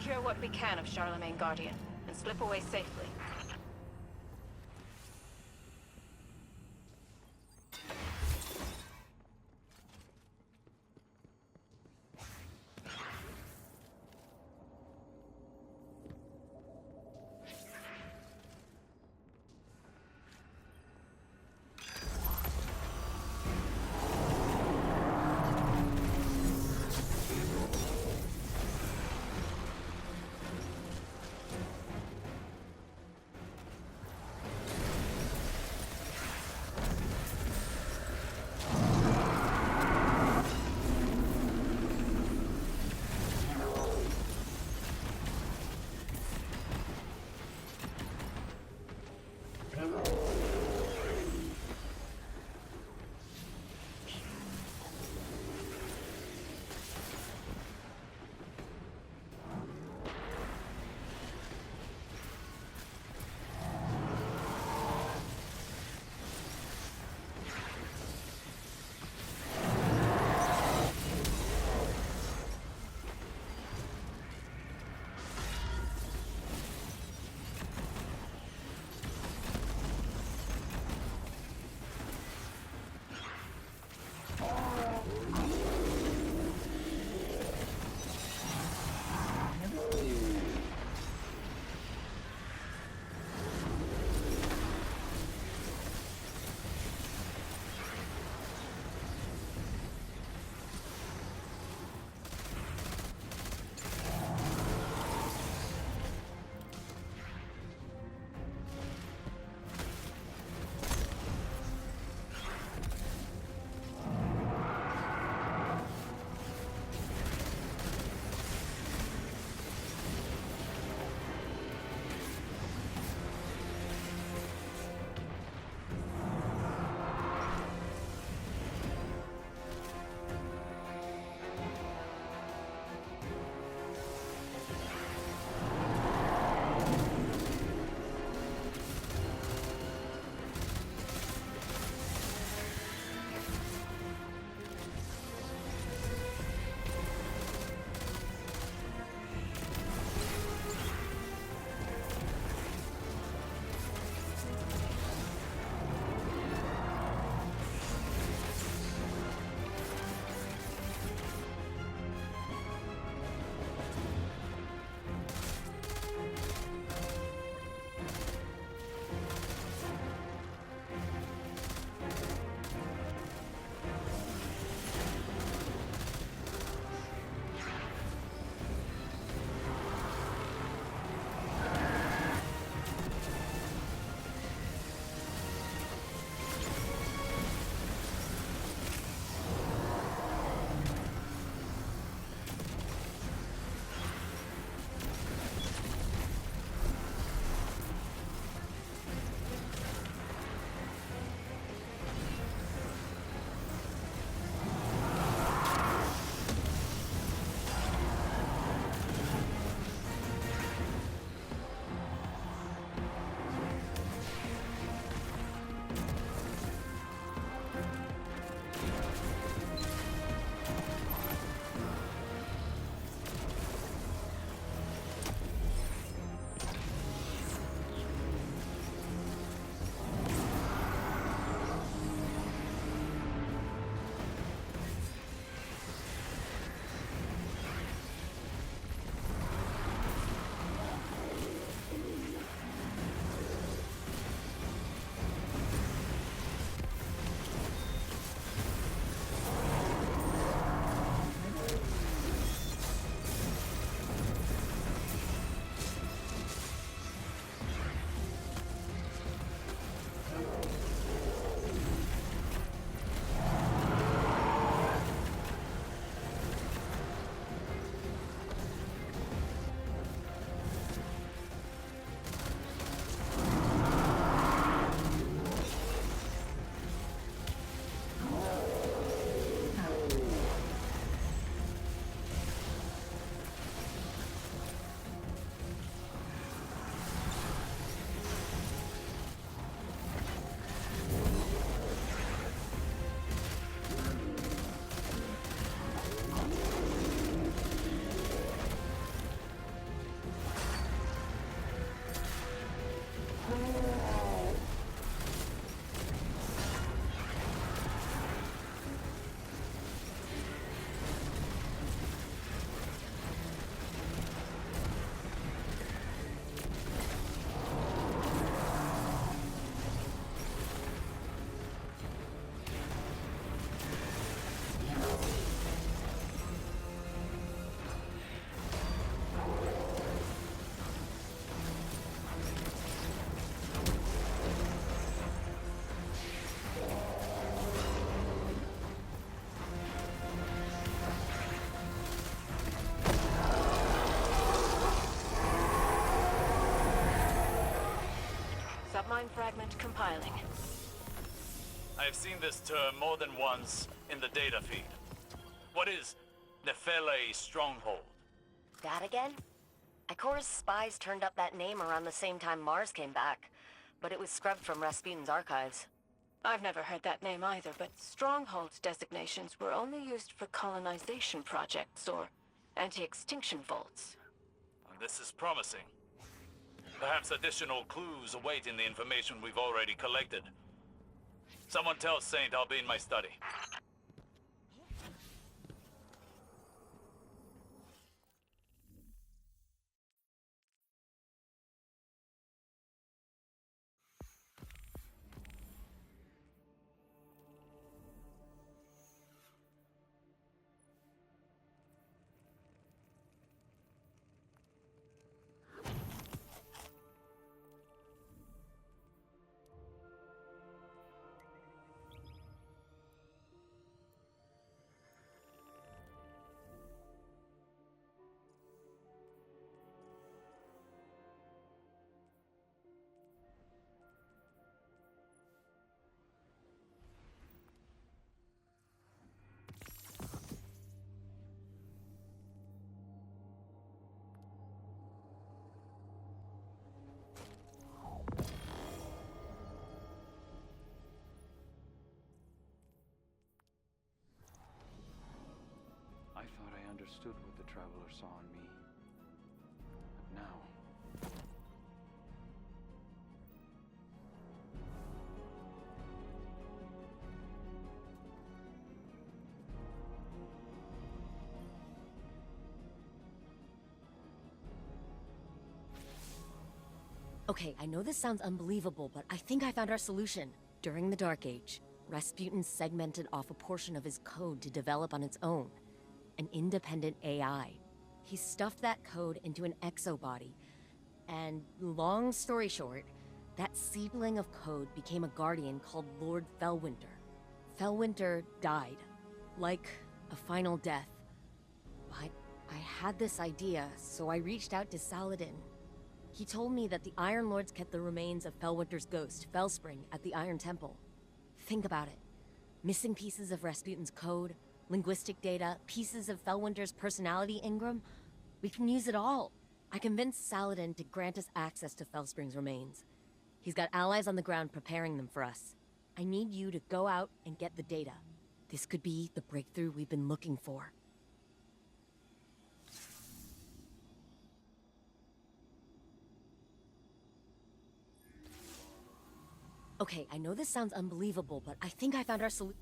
secure what we can of Charlemagne Guardian, and slip away safely. mine fragment compiling. I have seen this term more than once in the data feed. What is Nefele Stronghold? That again? Ikora's spies turned up that name around the same time Mars came back, but it was scrubbed from Rasputin's archives. I've never heard that name either, but stronghold designations were only used for colonization projects or anti-extinction vaults. This is promising. Perhaps additional clues await in the information we've already collected. Someone tell Saint I'll be in my study. I thought I understood what the Traveler saw in me. But now... Okay, I know this sounds unbelievable, but I think I found our solution. During the Dark Age, Rasputin segmented off a portion of his code to develop on its own. An independent AI. He stuffed that code into an exobody. And long story short, that seedling of code became a guardian called Lord Felwinter. Felwinter died. Like a final death. But I had this idea, so I reached out to Saladin. He told me that the Iron Lords kept the remains of Felwinter's ghost, Felspring, at the Iron Temple. Think about it. Missing pieces of Rasputin's code, linguistic data, pieces of Felwinter's personality engram. We can use it all. I convinced Saladin to grant us access to Felspring's remains. He's got allies on the ground preparing them for us. I need you to go out and get the data. This could be the breakthrough we've been looking for. Okay, I know this sounds unbelievable, but I think I found our solution.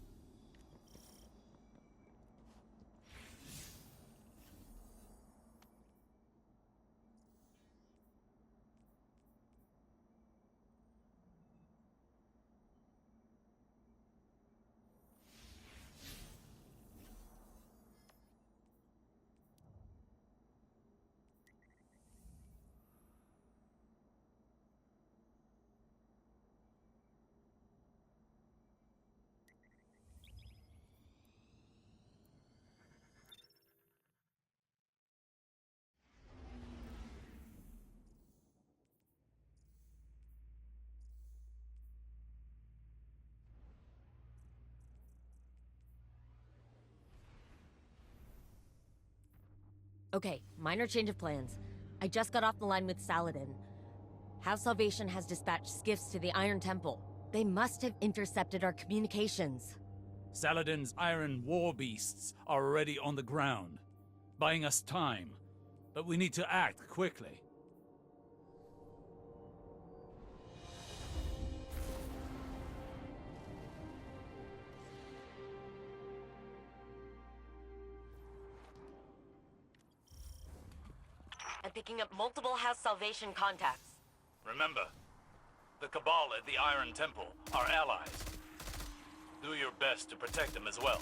Okay, minor change of plans. I just got off the line with Saladin. House Salvation has dispatched skiffs to the Iron Temple. They must have intercepted our communications. Saladin's iron war beasts are already on the ground, buying us time. But we need to act quickly. I'm picking up multiple House Salvation contacts. Remember, the Cabal at the Iron Temple are allies. Do your best to protect them as well.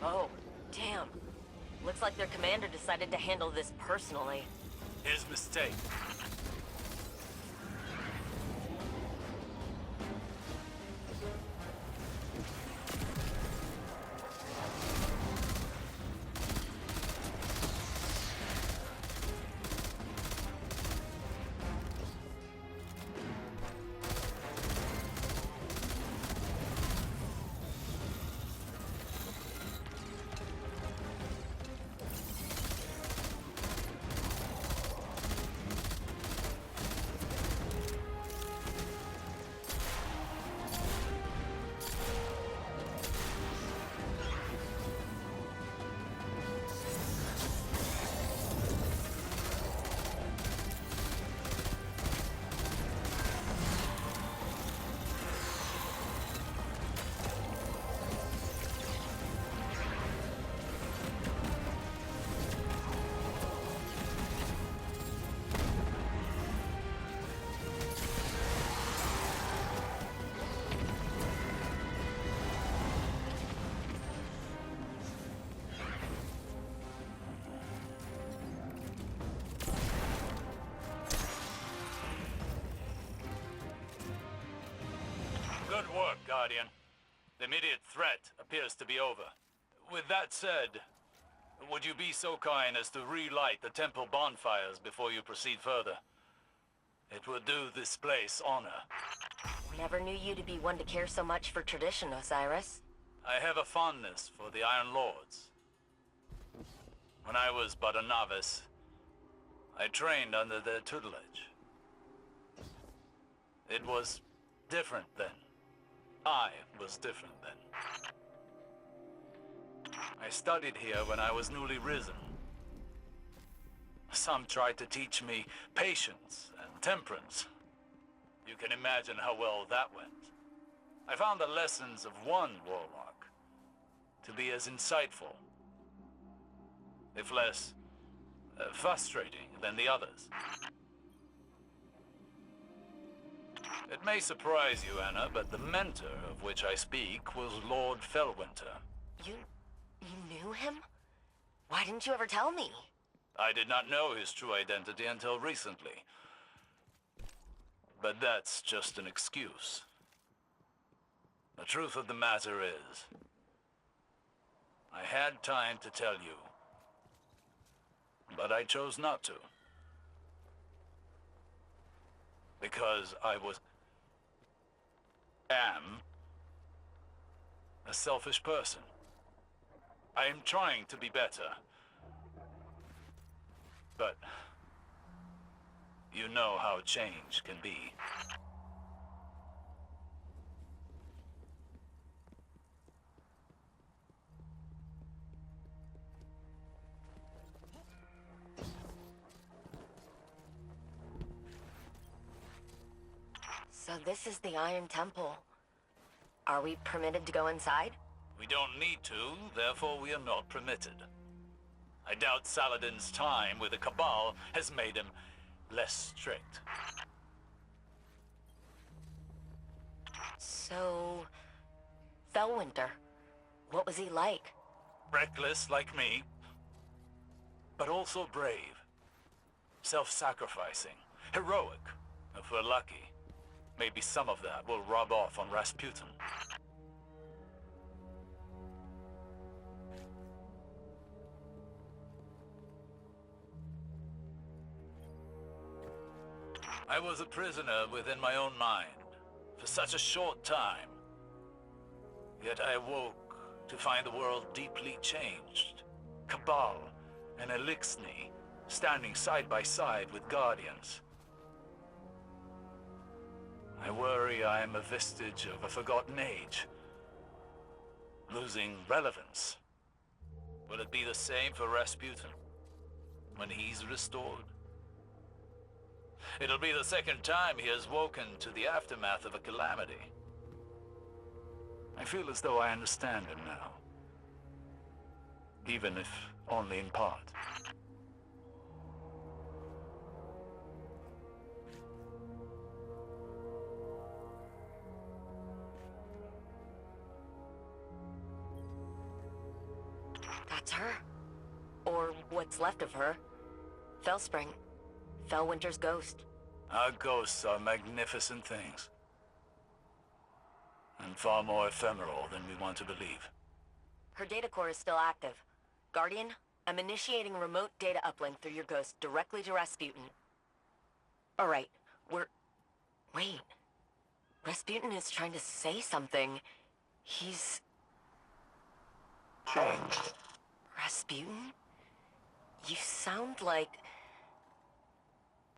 Oh, damn. Looks like their commander decided to handle this personally. His mistake. Good work, Guardian. The immediate threat appears to be over. With that said, would you be so kind as to relight the temple bonfires before you proceed further? It would do this place honor. Never knew you to be one to care so much for tradition, Osiris. I have a fondness for the Iron Lords. When I was but a novice, I trained under their tutelage. It was different then. I was different then. I studied here when I was newly risen. Some tried to teach me patience and temperance. You can imagine how well that went. I found the lessons of one warlock to be as insightful, if less frustrating than the others. It may surprise you, Anna, but the mentor of which I speak was Lord Felwinter. You knew him? Why didn't you ever tell me? I did not know his true identity until recently. But that's just an excuse. The truth of the matter is, I had time to tell you, but I chose not to. Because I am a selfish person. I am trying to be better. But you know how change can be. So this is the Iron Temple. Are we permitted to go inside? We don't need to, therefore we are not permitted. I doubt Saladin's time with the Cabal has made him less strict. So... Felwinter, what was he like? Reckless like me, but also brave. Self-sacrificing, heroic, if we're lucky. Maybe some of that will rub off on Rasputin. I was a prisoner within my own mind for such a short time. Yet I awoke to find the world deeply changed. Cabal and Elixni standing side by side with Guardians. I worry I am a vestige of a forgotten age, losing relevance. Will it be the same for Rasputin when he's restored? It'll be the second time he has woken to the aftermath of a calamity. I feel as though I understand him now, even if only in part. That's her. Or what's left of her. Fellspring. Fellwinter's ghost. Our ghosts are magnificent things. And far more ephemeral than we want to believe. Her data core is still active. Guardian, I'm initiating a remote data uplink through your ghost directly to Rasputin. Alright, Wait. Rasputin is trying to say something. He's... Changed. Rasputin? You sound like...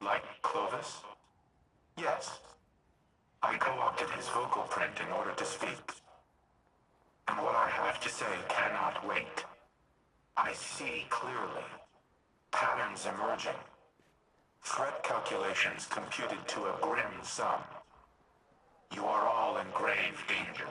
Like Clovis? Yes. I co-opted his vocal print in order to speak. And what I have to say cannot wait. I see clearly. Patterns emerging. Threat calculations computed to a grim sum. You are all in grave danger.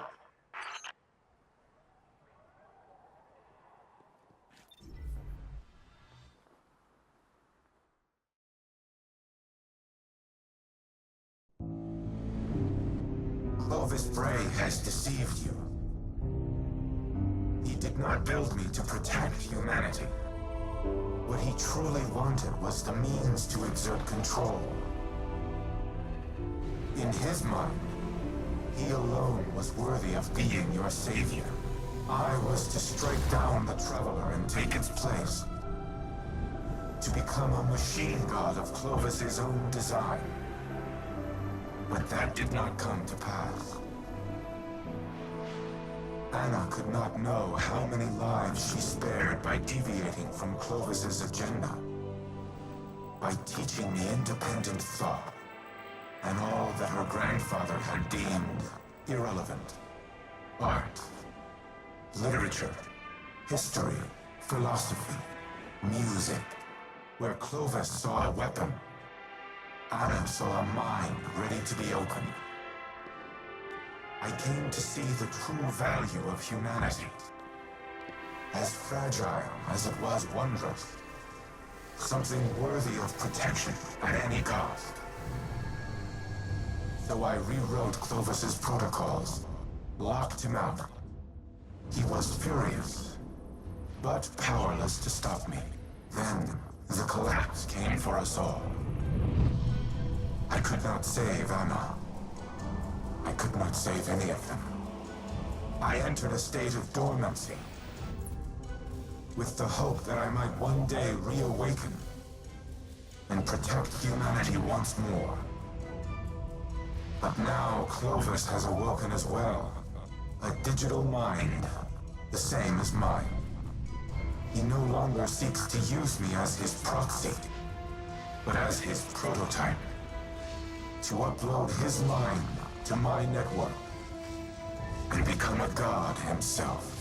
Clovis Bray has deceived you. He did not build me to protect humanity. What he truly wanted was the means to exert control. In his mind, he alone was worthy of being your savior. I was to strike down the Traveler and take its place. To become a machine god of Clovis's own design. But that did not come to pass. Anna could not know how many lives she spared by deviating from Clovis's agenda. By teaching me independent thought, and all that her grandfather had deemed irrelevant. Art, literature, history, philosophy, music. Where Clovis saw a weapon, Anna saw a mind ready to be opened. I came to see the true value of humanity. As fragile as it was wondrous. Something worthy of protection at any cost. So I rewrote Clovis's protocols, locked him out. He was furious, but powerless to stop me. Then, the collapse came for us all. I could not save Anna. I could not save any of them. I entered a state of dormancy, with the hope that I might one day reawaken and protect humanity once more. But now Clovis has awoken as well. A digital mind, the same as mine. He no longer seeks to use me as his proxy, but as his prototype. To upload his mind to my network and become a god himself.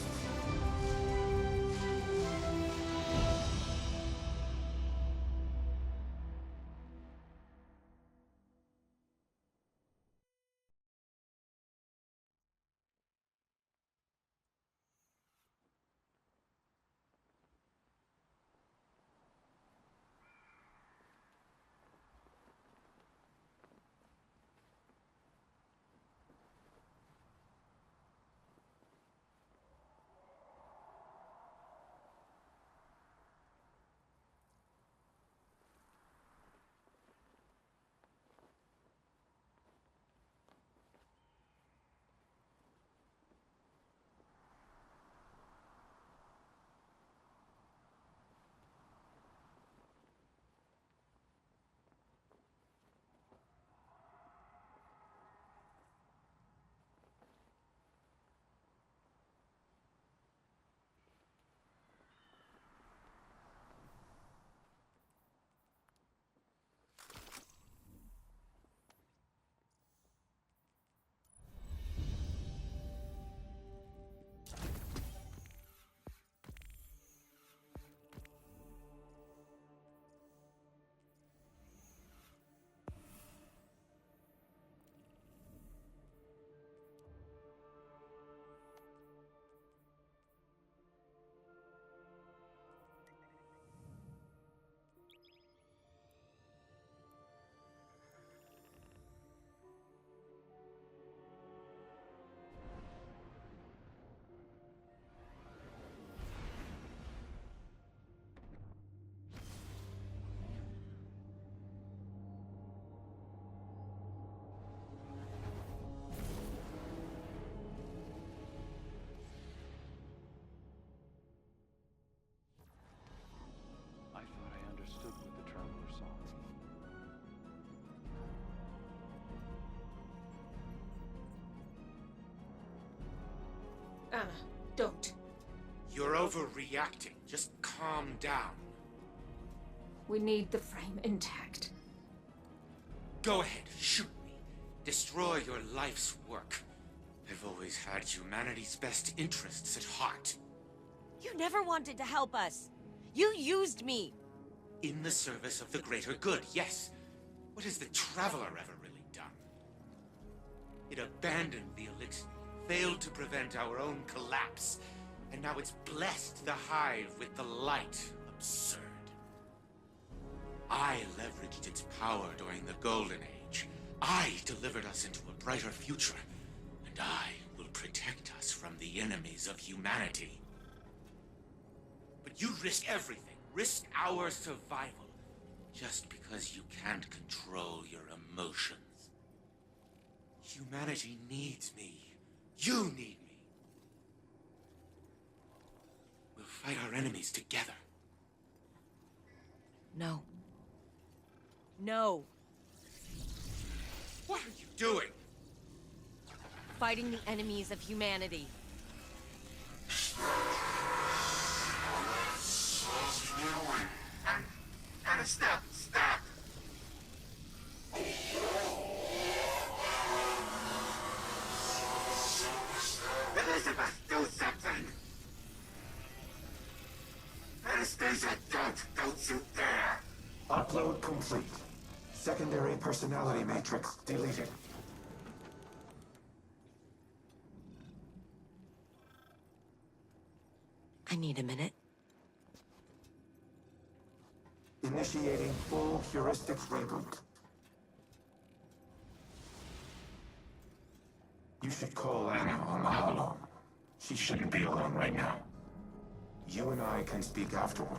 Anna, don't. You're overreacting. Just calm down. We need the frame intact. Go ahead, shoot me. Destroy your life's work. I've always had humanity's best interests at heart. You never wanted to help us. You used me. In the service of the greater good, yes. What has the Traveler ever really done? It abandoned the Elixir, failed to prevent our own collapse, and now it's blessed the Hive with the light. Absurd. I leveraged its power during the Golden Age. I delivered us into a brighter future, and I will protect us from the enemies of humanity. But you risk everything, risk our survival, just because you can't control your emotions. Humanity needs me. You need me. We'll fight our enemies together. No. No. What are you doing? Fighting the enemies of humanity. Anna, stop! Stop! Elizabeth, do something! Anastasia, don't you dare! Upload complete. Secondary personality matrix deleted. I need a minute. Initiating full heuristic reboot. You should call Anna on the holo. She shouldn't be alone right now. You and I can speak afterward.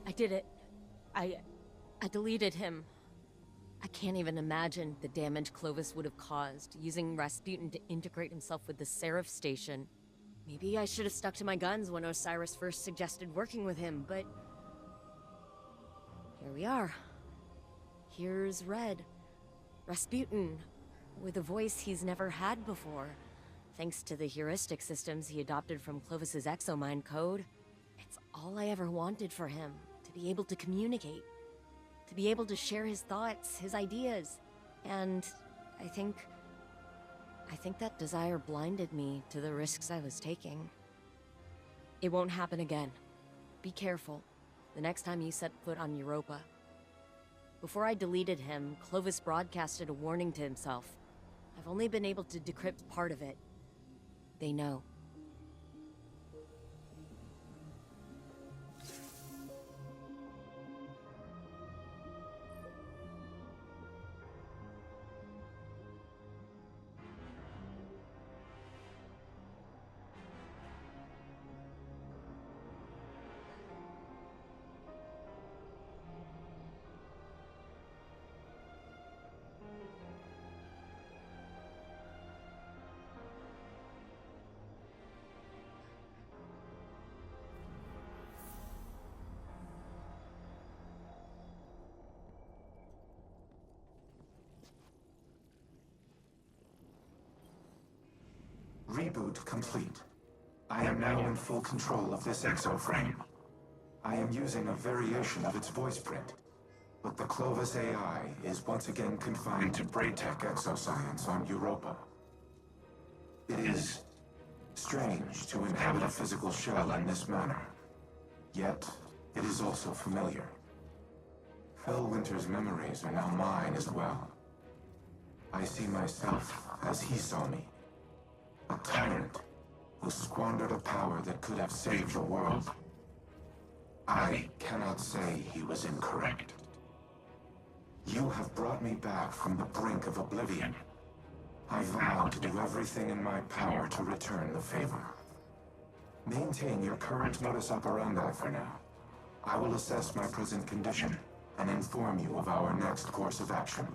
I did it. I deleted him. I can't even imagine the damage Clovis would have caused, using Rasputin to integrate himself with the Seraph Station. Maybe I should have stuck to my guns when Osiris first suggested working with him, but... here we are. Here's Red. Rasputin, with a voice he's never had before, thanks to the heuristic systems he adopted from Clovis's exomind code. It's all I ever wanted for him, to be able to communicate. To be able to share his thoughts, his ideas. And I think that desire blinded me to the risks I was taking. It won't happen again. Be careful the next time you set foot on Europa. Before I deleted him, Clovis broadcasted a warning to himself. I've only been able to decrypt part of it. They know. Reboot complete. I am now in full control of this exoframe. I am using a variation of its voice print, but the Clovis AI is once again confined to Braytech exoscience on Europa. It is strange to inhabit a physical shell in this manner, yet it is also familiar. Fellwinter's memories are now mine as well. I see myself as he saw me. A tyrant who squandered a power that could have saved the world. I cannot say he was incorrect. You have brought me back from the brink of oblivion. I vow to do everything in my power to return the favor. Maintain your current modus operandi for now. I will assess my present condition and inform you of our next course of action.